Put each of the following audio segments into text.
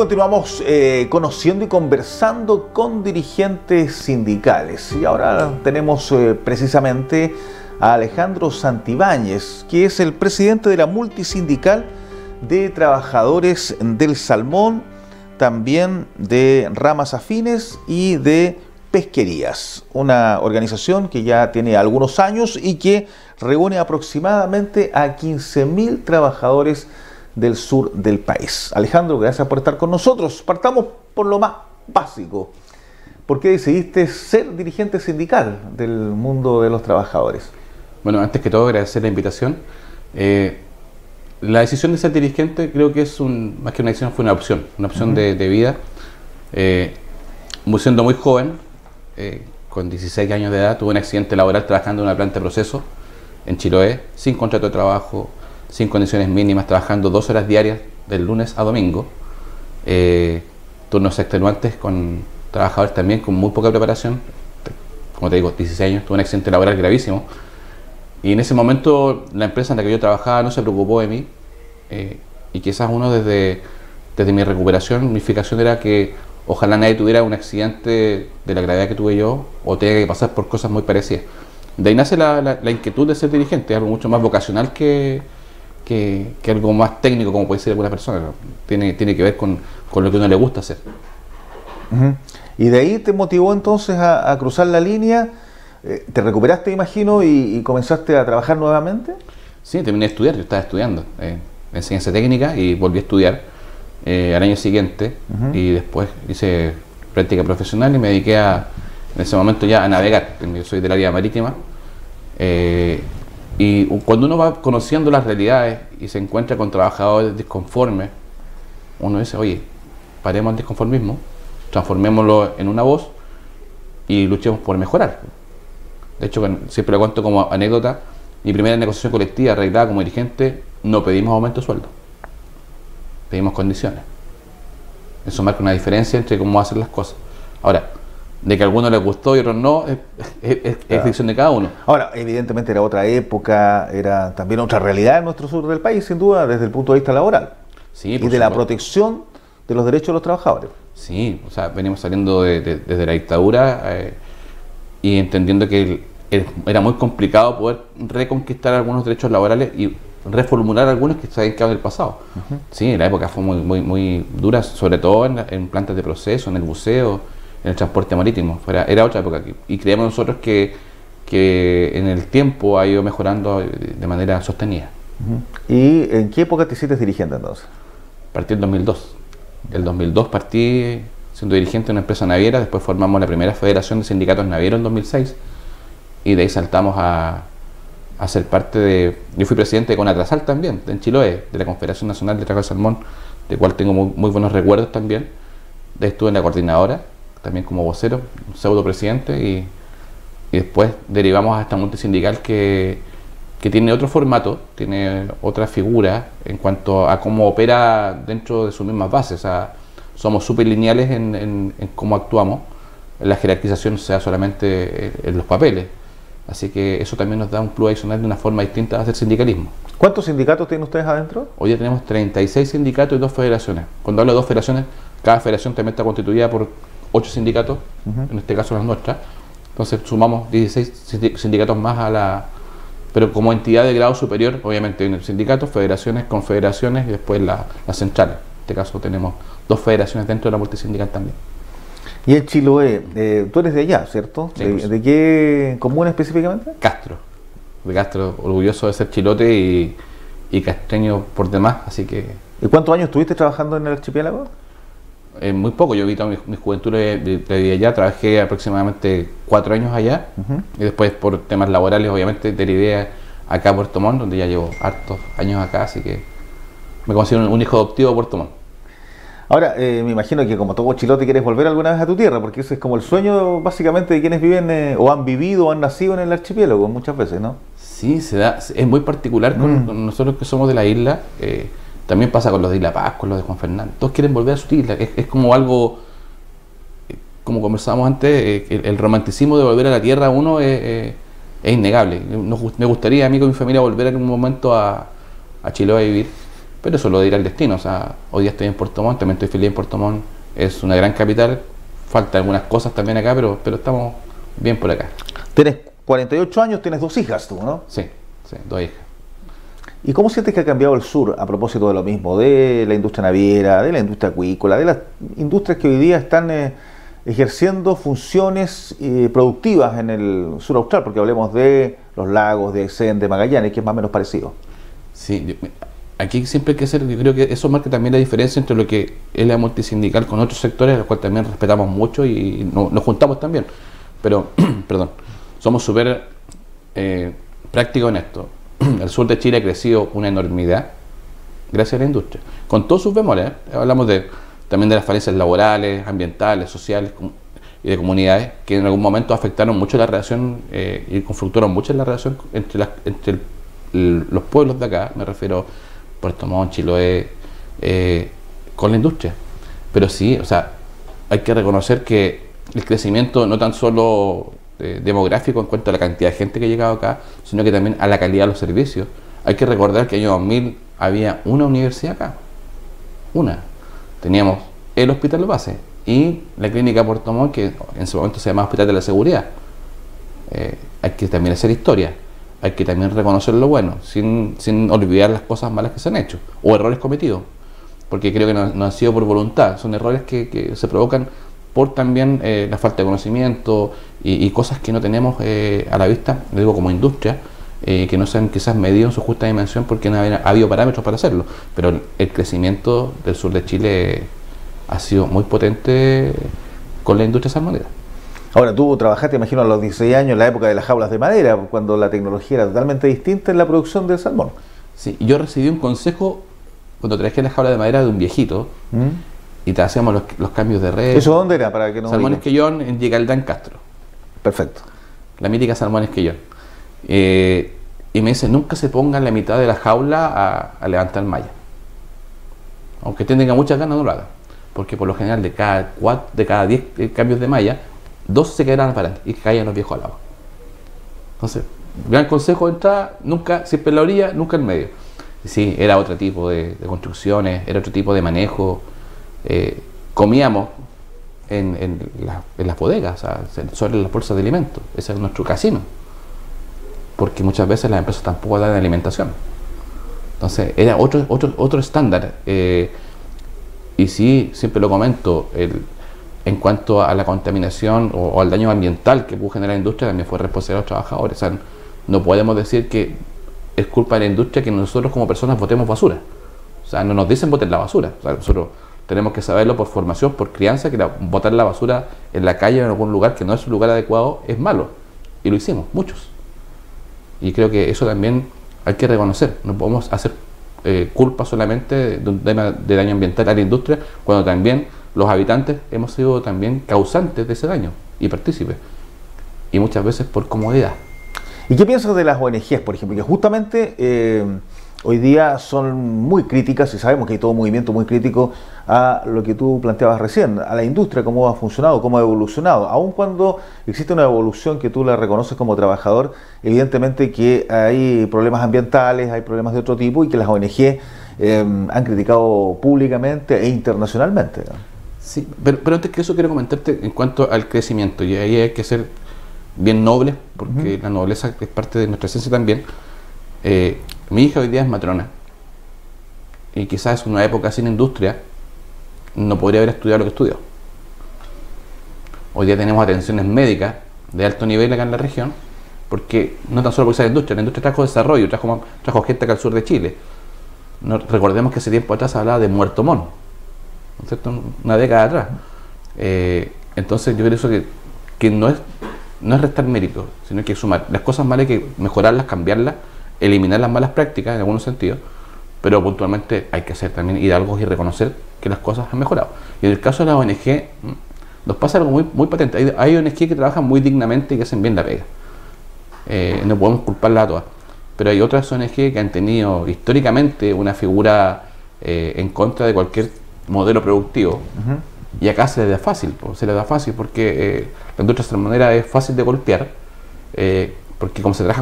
continuamos conociendo y conversando con dirigentes sindicales. Y ahora tenemos precisamente a Alejandro Santibáñez, que es el presidente de la Multisindical de Trabajadores del Salmón, también de ramas afines y de pesquerías. Una organización que ya tiene algunos años y que reúne aproximadamente a 15.000 trabajadores del sur del país. Alejandro, gracias por estar con nosotros. Partamos por lo más básico. ¿Por qué decidiste ser dirigente sindical del mundo de los trabajadores? Bueno, antes que todo agradecer la invitación. La decisión de ser dirigente creo que es más que una decisión, fue una opción de vida. Siendo muy joven, con 16 años de edad, tuve un accidente laboral trabajando en una planta de proceso en Chiloé, sin contrato de trabajo, sin condiciones mínimas, trabajando 2 horas diarias del lunes a domingo, turnos extenuantes con trabajadores también con muy poca preparación. Como te digo, 16 años, tuve un accidente laboral gravísimo y en ese momento la empresa en la que yo trabajaba no se preocupó de mí, y quizás uno desde mi recuperación, mi fijación era que ojalá nadie tuviera un accidente de la gravedad que tuve yo o tenga que pasar por cosas muy parecidas. De ahí nace la inquietud de ser dirigente, es algo mucho más vocacional que algo más técnico como puede ser alguna persona, ¿no? Tiene que ver con lo que a uno le gusta hacer. Y de ahí te motivó entonces a cruzar la línea, te recuperaste, imagino, y comenzaste a trabajar nuevamente. Sí, terminé de estudiar, yo estaba estudiando enseñanza técnica y volví a estudiar al año siguiente, y después hice práctica profesional y me dediqué en ese momento ya a navegar. Yo soy del área marítima. Y cuando uno va conociendo las realidades y se encuentra con trabajadores disconformes, uno dice, oye, paremos el disconformismo, transformémoslo en una voz y luchemos por mejorar. De hecho, siempre lo cuento como anécdota, mi primera negociación colectiva arreglada como dirigente, no pedimos aumento de sueldo, pedimos condiciones. Eso marca una diferencia entre cómo hacer las cosas. Ahora, de que a algunos les gustó y a otros no, es decisión de cada uno. Ahora, evidentemente era otra época, era también otra realidad en nuestro sur del país, sin duda, desde el punto de vista laboral. Sí, y de la protección de los derechos de los trabajadores. Sí, o sea, venimos saliendo desde la dictadura y entendiendo que era muy complicado poder reconquistar algunos derechos laborales y reformular algunos que se habían quedado en el pasado. Sí, la época fue muy dura, sobre todo en plantas de proceso, en el buceo, en el transporte marítimo. Era otra época y creemos nosotros que en el tiempo ha ido mejorando de manera sostenida. ¿Y en qué época te hiciste dirigente entonces? Partí en 2002. El 2002 partí siendo dirigente de una empresa naviera, después formamos la primera federación de sindicatos navieros en 2006 y de ahí saltamos a ser parte de... Yo fui presidente de Conatrasal también, en Chiloé, de la Confederación Nacional de Trabajadores del Salmón, de cual tengo muy buenos recuerdos también. De ahí estuve en la coordinadora, también como vocero, pseudo presidente, y después derivamos a esta multisindical que tiene otro formato, tiene otra figura en cuanto a cómo opera dentro de sus mismas bases. O sea, somos súper lineales en cómo actuamos, la jerarquización se da solamente en los papeles, así que eso también nos da un plus adicional de una forma distinta de hacer sindicalismo. ¿Cuántos sindicatos tienen ustedes adentro? Hoy ya tenemos 36 sindicatos y 2 federaciones. Cuando hablo de 2 federaciones, cada federación también está constituida por 8 sindicatos, en este caso las nuestras. Entonces sumamos 16 sindicatos más pero como entidad de grado superior, obviamente hay sindicatos, federaciones, confederaciones y después las centrales. En este caso tenemos 2 federaciones dentro de la multisindical también. Y en Chiloé, tú eres de allá, ¿cierto? Sí, pues. ¿De qué comuna específicamente? Castro. De Castro, orgulloso de ser chilote y castreño por demás, así que... ¿Y cuántos años estuviste trabajando en el archipiélago? Muy poco, yo vi toda mi juventud de allá, trabajé aproximadamente 4 años allá, y después por temas laborales obviamente derivé acá a Puerto Montt, donde ya llevo hartos años acá, así que me considero un hijo adoptivo de Puerto Montt. Ahora, me imagino que como todo chilote quieres volver alguna vez a tu tierra, porque ese es como el sueño básicamente de quienes viven o han vivido o han nacido en el archipiélago muchas veces, ¿no? Sí, se da, es muy particular con nosotros que somos de la isla. También pasa con los de Isla Paz, con los de Juan Fernández. Todos quieren volver a su isla. Es como algo, como conversábamos antes, el romanticismo de volver a la tierra uno es innegable. Me gustaría a mí con mi familia volver en un momento a Chiloé a vivir. pero eso lo dirá el destino. O sea, hoy día estoy en Puerto Montt, también estoy feliz en Puerto Montt, es una gran capital, falta algunas cosas también acá, pero estamos bien por acá. Tienes 48 años, tienes 2 hijas tú, ¿no? Sí, 2 hijas. ¿Y cómo sientes que ha cambiado el sur a propósito de lo mismo, de la industria naviera, de la industria acuícola, de las industrias que hoy día están ejerciendo funciones productivas en el sur austral? Porque hablemos de los lagos, de Aysén, de Magallanes, que es más o menos parecido. Sí, aquí siempre hay que ser, yo creo que eso marca también la diferencia entre lo que es la multisindical con otros sectores, los cuales también respetamos mucho y nos juntamos también. Pero, perdón, somos súper prácticos en esto. El sur de Chile ha crecido una enormidad gracias a la industria, con todos sus bemoles. Hablamos también de las falencias laborales, ambientales, sociales y de comunidades que en algún momento afectaron mucho la relación y conflictuaron mucho la relación entre los pueblos de acá, me refiero a Puerto Montt, Chiloé, con la industria. Pero sí, o sea, hay que reconocer que el crecimiento no tan solo demográfico en cuanto a la cantidad de gente que ha llegado acá, sino que también a la calidad de los servicios. Hay que recordar que en el año 2000 había una universidad acá, una. Teníamos el hospital base y la clínica Puerto Montt, que en ese momento se llamaba Hospital de la Seguridad. Hay que también hacer historia, hay que también reconocer lo bueno, sin olvidar las cosas malas que se han hecho, o errores cometidos, porque creo que no han sido por voluntad, son errores que se provocan por también la falta de conocimiento y cosas que no tenemos a la vista, digo como industria, que no se han quizás medido en su justa dimensión porque no ha habido parámetros para hacerlo. Pero el crecimiento del sur de Chile ha sido muy potente con la industria salmonera. Ahora, tú trabajaste, imagino, a los 16 años en la época de las jaulas de madera, cuando la tecnología era totalmente distinta en la producción del salmón. Sí, yo recibí un consejo cuando trabajé en la jaula de madera de un viejito y te hacíamos los cambios de red. ¿Eso dónde era? Para que no Salmón Esquellón en Yecaldán Castro. Perfecto. La mítica Salmón Esquellón. Y me dice, nunca se ponga en la mitad de la jaula a levantar malla. Aunque usted tenga muchas ganas, no lo haga. Porque por lo general de cada 10 cambios de malla, 2 se quedarán para adelante y caían los viejos al agua. Entonces, gran consejo de entrada, nunca, siempre en la orilla, nunca en medio. Y sí, era otro tipo de construcciones, era otro tipo de manejo. Comíamos en las bodegas, o sea, sobre las bolsas de alimentos. Ese es nuestro casino. Porque muchas veces las empresas tampoco dan alimentación. Entonces, era otro estándar. Y sí, siempre lo comento, en cuanto a la contaminación o al daño ambiental que pudo generar la industria, también fue responsabilidad de los trabajadores. O sea, no podemos decir que es culpa de la industria que nosotros como personas botemos basura. O sea, no nos dicen boten la basura. O sea, nosotros tenemos que saberlo por formación, por crianza, que botar la basura en la calle o en algún lugar que no es un lugar adecuado es malo. Y lo hicimos, muchos. Y creo que eso también hay que reconocer. No podemos hacer culpa solamente de un tema de daño ambiental a la industria, cuando también los habitantes hemos sido también causantes de ese daño y partícipes. Y muchas veces por comodidad. ¿Y qué piensas de las ONGs, por ejemplo? Que justamente hoy día son muy críticas, y sabemos que hay todo un movimiento muy crítico a lo que tú planteabas recién, a la industria, cómo ha funcionado, cómo ha evolucionado. Aun cuando existe una evolución que tú la reconoces como trabajador, evidentemente que hay problemas ambientales, hay problemas de otro tipo, y que las ONG han criticado públicamente e internacionalmente. Sí, pero antes que eso quiero comentarte en cuanto al crecimiento, y ahí hay que ser bien nobles, porque la nobleza es parte de nuestra esencia también. Mi hija hoy día es matrona, y quizás en una época sin industria no podría haber estudiado lo que estudió. Hoy día tenemos atenciones médicas de alto nivel acá en la región, porque no tan solo por esa industria, la industria trajo desarrollo, trajo gente acá al sur de Chile. Recordemos que hace tiempo atrás se hablaba de Muerto Montt, ¿no es cierto? Una década atrás. Entonces yo creo que no es restar mérito, sino que hay que sumar. Las cosas malas hay que mejorarlas, cambiarlas, eliminar las malas prácticas en algunos sentidos, pero puntualmente hay que hacer también hidalgos y reconocer que las cosas han mejorado. Y en el caso de la ONG nos pasa algo muy patente. Hay ONG que trabajan muy dignamente y que hacen bien la pega. No podemos culparla a todas. Pero hay otras ONG que han tenido históricamente una figura en contra de cualquier modelo productivo. Y acá se les da fácil, porque la industria salmonera es fácil de golpear, porque como se trabaja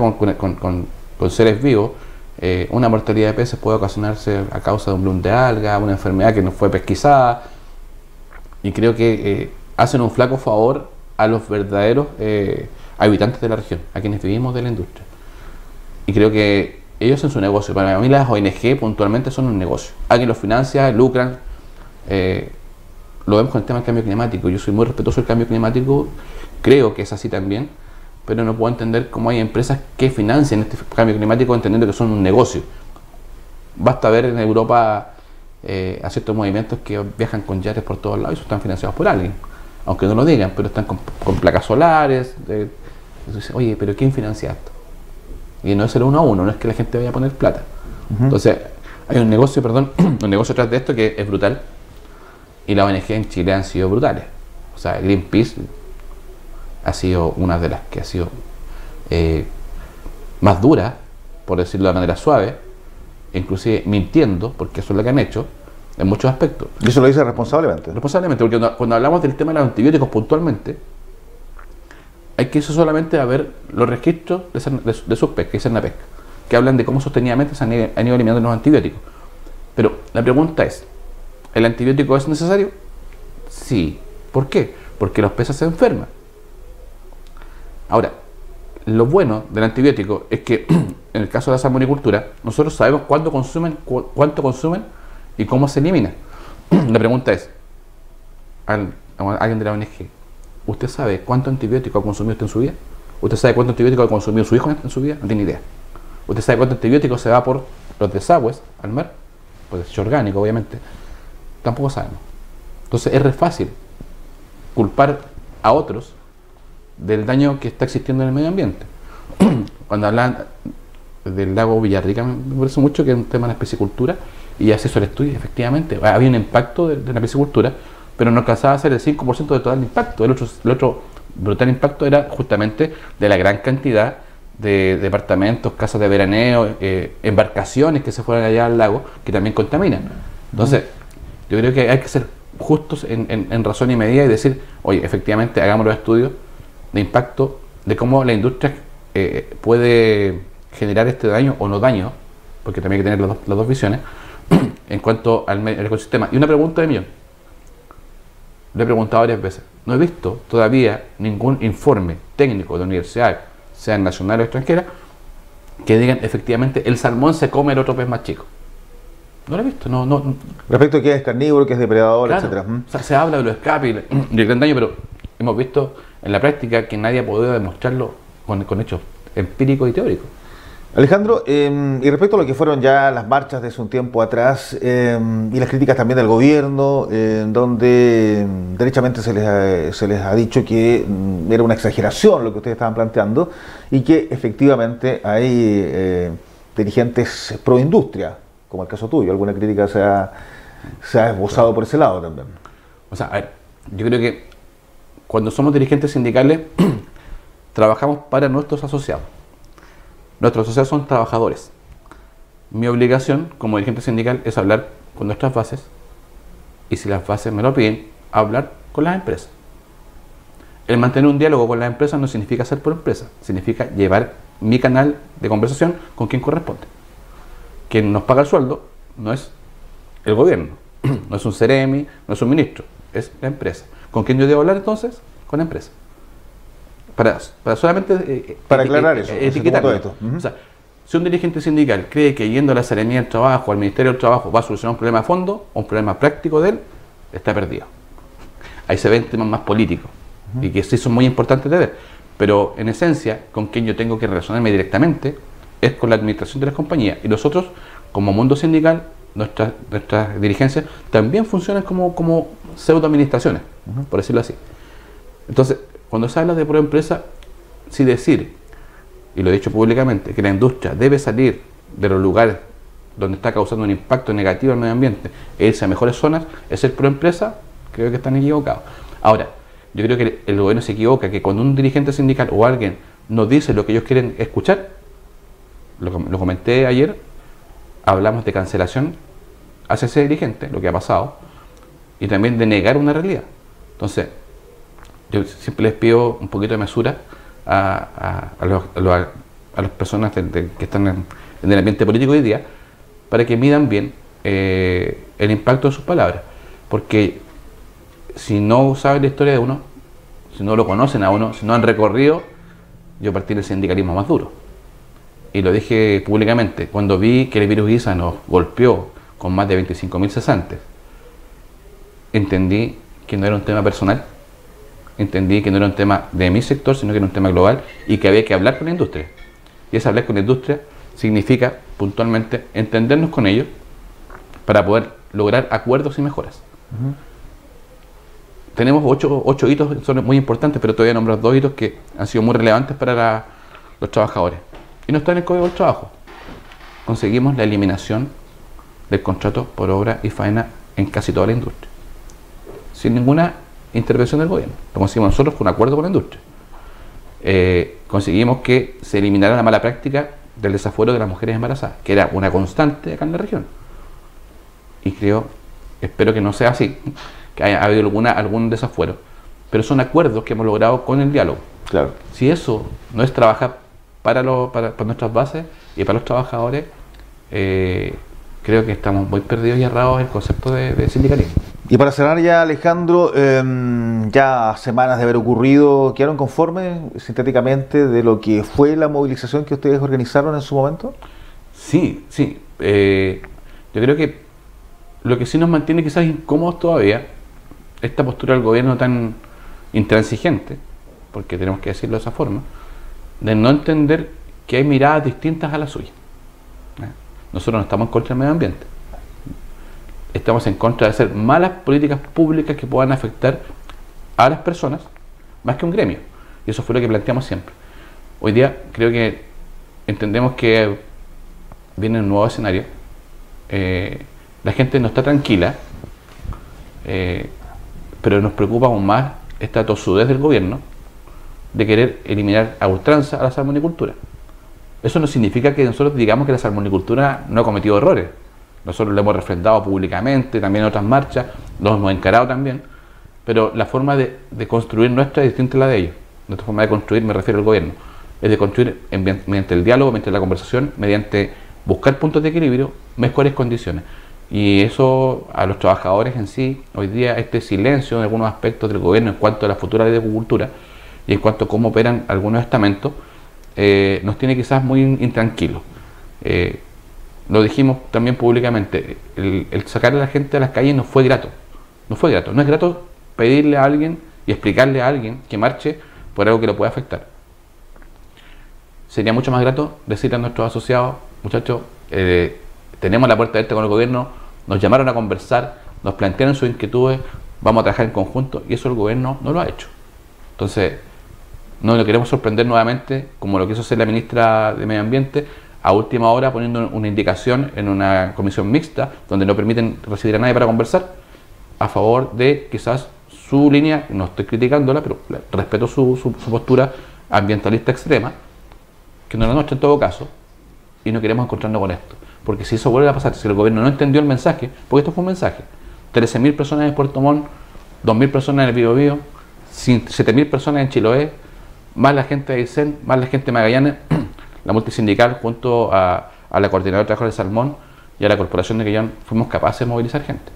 con seres vivos, una mortalidad de peces puede ocasionarse a causa de un bloom de alga, una enfermedad que no fue pesquisada, y creo que hacen un flaco favor a los verdaderos habitantes de la región, a quienes vivimos de la industria. Y creo que ellos en su negocio, para mí las ONG puntualmente son un negocio. Alguien los financia, lucran. Lo vemos con el tema del cambio climático. Yo soy muy respetuoso del cambio climático, creo que es así también, pero no puedo entender cómo hay empresas que financian este cambio climático entendiendo que son un negocio. Basta ver en Europa a ciertos movimientos que viajan con yates por todos lados y están financiados por alguien, aunque no lo digan, pero están con placas solares. Entonces, oye, pero ¿quién financia esto? Y no es el 1 a 1, no es que la gente vaya a poner plata. Entonces, hay un negocio, un negocio detrás de esto que es brutal, y las ONG en Chile han sido brutales. O sea, Greenpeace ha sido una de las que ha sido más dura, por decirlo de manera suave, inclusive mintiendo, porque eso es lo que han hecho en muchos aspectos. ¿Y eso lo dice responsablemente? Responsablemente, porque cuando hablamos del tema de los antibióticos puntualmente, hay que irse solamente a ver los registros de SUSPEC, que es Cernapec, que hablan de cómo sostenidamente se han ido eliminando los antibióticos. Pero la pregunta es, ¿el antibiótico es necesario? Sí. ¿Por qué? Porque los peces se enferman. Ahora, lo bueno del antibiótico es que en el caso de la salmonicultura, nosotros sabemos cuánto consumen y cómo se elimina. La pregunta es, a alguien de la ONG, ¿usted sabe cuánto antibiótico ha consumido usted en su vida? ¿Usted sabe cuánto antibiótico ha consumido su hijo en su vida? No tiene idea. ¿Usted sabe cuánto antibiótico se va por los desagües al mar? Pues es orgánico, obviamente. Tampoco sabemos. Entonces es re fácil culpar a otros del daño que está existiendo en el medio ambiente. Cuando hablan del lago Villarrica, me parece mucho que es un tema de la piscicultura, y hace eso el estudio, efectivamente, había un impacto de la piscicultura, pero no alcanzaba a ser el 5% de todo el impacto. El otro brutal impacto era justamente de la gran cantidad de departamentos, casas de veraneo, embarcaciones que se fueron allá al lago, que también contaminan. Entonces, yo creo que hay que ser justos en razón y medida y decir, oye, efectivamente, hagamos los estudios de impacto, de cómo la industria puede generar este daño o no daño, porque también hay que tener las dos visiones, en cuanto al ecosistema. Y una pregunta de millón. Lo he preguntado varias veces. No he visto todavía ningún informe técnico de universidad, sea nacional o extranjera, que digan efectivamente el salmón se come el otro pez más chico. No lo he visto. No. Respecto a que es carnívoro, que es depredador, Claro, etcétera. o sea, se habla de los escapes y del gran daño, pero hemos visto en la práctica que nadie ha podido demostrarlo con hechos empíricos y teóricos. Alejandro, y respecto a lo que fueron ya las marchas de hace un tiempo atrás y las críticas también del gobierno, donde derechamente se les ha dicho que era una exageración lo que ustedes estaban planteando y que efectivamente hay dirigentes pro industria, como el caso tuyo, alguna crítica se ha esbozado por ese lado también. O sea, a ver, yo creo que cuando somos dirigentes sindicales trabajamos para nuestros asociados. Nuestros asociados son trabajadores. Mi obligación como dirigente sindical es hablar con nuestras bases, y si las bases me lo piden, hablar con las empresas. El mantener un diálogo con las empresas no significa ser por empresa, significa llevar mi canal de conversación con quien corresponde. Quien nos paga el sueldo no es el gobierno, no es un CEREMI, no es un ministro, es la empresa. ¿Con quién yo debo hablar entonces? Con la empresa. Para solamente para aclarar eso, etiquetarlo. O sea, si un dirigente sindical cree que yendo a la Seremía del Trabajo, al Ministerio del Trabajo, va a solucionar un problema a fondo o un problema práctico de él, está perdido. Ahí se ven temas más políticos y que sí son muy importantes de ver. Pero en esencia, con quien yo tengo que relacionarme directamente es con la administración de las compañías. Y nosotros, como mundo sindical, nuestras dirigencias también funcionan como pseudo-administraciones, por decirlo así. Entonces, cuando se habla de proempresa, si decir, y lo he dicho públicamente, que la industria debe salir de los lugares donde está causando un impacto negativo al medio ambiente e irse a mejores zonas, es ser proempresa, creo que están equivocados. Ahora, yo creo que el gobierno se equivoca, que cuando un dirigente sindical o alguien nos dice lo que ellos quieren escuchar, lo comenté ayer, hablamos de cancelación hacia ese dirigente, lo que ha pasado, y también de negar una realidad. Entonces, yo siempre les pido un poquito de mesura a a las personas que están en el ambiente político hoy día, para que midan bien el impacto de sus palabras. Porque si no saben la historia de uno, si no lo conocen a uno, si no han recorrido, yo partí del sindicalismo más duro. Y lo dije públicamente, cuando vi que el virus ISA nos golpeó con más de 25.000 cesantes, entendí que no era un tema personal, entendí que no era un tema de mi sector, sino que era un tema global y que había que hablar con la industria. Y ese hablar con la industria significa puntualmente entendernos con ellos para poder lograr acuerdos y mejoras. Tenemos 8 hitos, son muy importantes, pero todavía nombrar 2 hitos que han sido muy relevantes para los trabajadores. Y no está en el Código del Trabajo. Conseguimos la eliminación del contrato por obra y faena en casi toda la industria, sin ninguna intervención del gobierno. Lo conseguimos nosotros con un acuerdo con la industria. Conseguimos que se eliminara la mala práctica del desafuero de las mujeres embarazadas, que era una constante acá en la región. Y espero que no sea así, que haya habido algún desafuero, pero son acuerdos que hemos logrado con el diálogo. Claro. Si eso no es trabajar para nuestras bases y para los trabajadores, creo que estamos muy perdidos y errados en el concepto de sindicalismo. Y para cerrar ya, Alejandro, ya semanas de haber ocurrido, ¿quedaron conformes sintéticamente de lo que fue la movilización que ustedes organizaron en su momento? Sí. Yo creo que lo que sí nos mantiene quizás incómodos todavía, esta postura del gobierno tan intransigente, porque tenemos que decirlo de esa forma, de no entender que hay miradas distintas a la suya. Nosotros no estamos en contra del medio ambiente. Estamos en contra de hacer malas políticas públicas que puedan afectar a las personas más que un gremio. Y eso fue lo que planteamos siempre. Hoy día creo que entendemos que viene un nuevo escenario. La gente no está tranquila, pero nos preocupa aún más esta tosudez del gobierno de querer eliminar a ultranza a la salmonicultura. Eso no significa que nosotros digamos que la salmonicultura no ha cometido errores. Nosotros lo hemos refrendado públicamente, también en otras marchas, lo hemos encarado también, pero la forma de construir nuestra es distinta a la de ellos. Nuestra forma de construir, me refiero al gobierno, es de construir mediante el diálogo, mediante la conversación, mediante buscar puntos de equilibrio, mejores condiciones. Y eso a los trabajadores en sí, hoy día este silencio en algunos aspectos del gobierno en cuanto a la futura ley de acuicultura y en cuanto a cómo operan algunos estamentos, nos tiene quizás muy intranquilos. Lo dijimos también públicamente, el sacar a la gente a las calles no fue grato. No es grato pedirle a alguien y explicarle a alguien que marche por algo que lo puede afectar. Sería mucho más grato decirle a nuestros asociados, muchachos, tenemos la puerta abierta con el gobierno, nos llamaron a conversar, nos plantearon sus inquietudes, vamos a trabajar en conjunto, y eso el gobierno no lo ha hecho. Entonces, no lo queremos sorprender nuevamente, como lo quiso hacer la ministra de Medio Ambiente, a última hora poniendo una indicación en una comisión mixta, donde no permiten recibir a nadie para conversar, a favor de quizás su línea, no estoy criticándola, pero respeto su postura ambientalista extrema, que no es la nuestra en todo caso, y no queremos encontrarnos con esto. Porque si eso vuelve a pasar, si el gobierno no entendió el mensaje, porque esto fue un mensaje, 13.000 personas en Puerto Montt, 2.000 personas en el Biobío, 7.000 personas en Chiloé, más la gente de Aysén, más la gente de Magallanes, la multisindical junto a la Coordinadora de Trabajadores de Salmón y a la Corporación de Quellón, fuimos capaces de movilizar gente.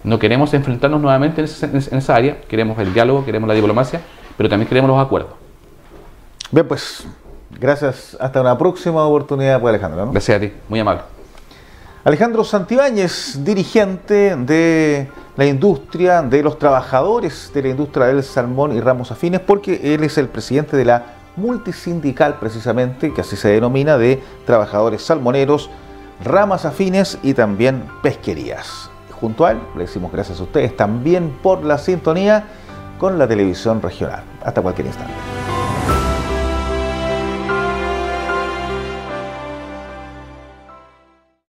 No queremos enfrentarnos nuevamente en esa área, queremos el diálogo, queremos la diplomacia, pero también queremos los acuerdos. Bien, pues, gracias. Hasta una próxima oportunidad, pues, Alejandro, ¿no? Gracias a ti, muy amable. Alejandro Santibáñez, dirigente de la industria, de los trabajadores de la industria del salmón y ramos afines, porque él es el presidente de la multisindical, precisamente, que así se denomina, de trabajadores salmoneros, ramas afines y también pesquerías. Junto a él, le decimos gracias a ustedes también por la sintonía con la televisión regional. Hasta cualquier instante.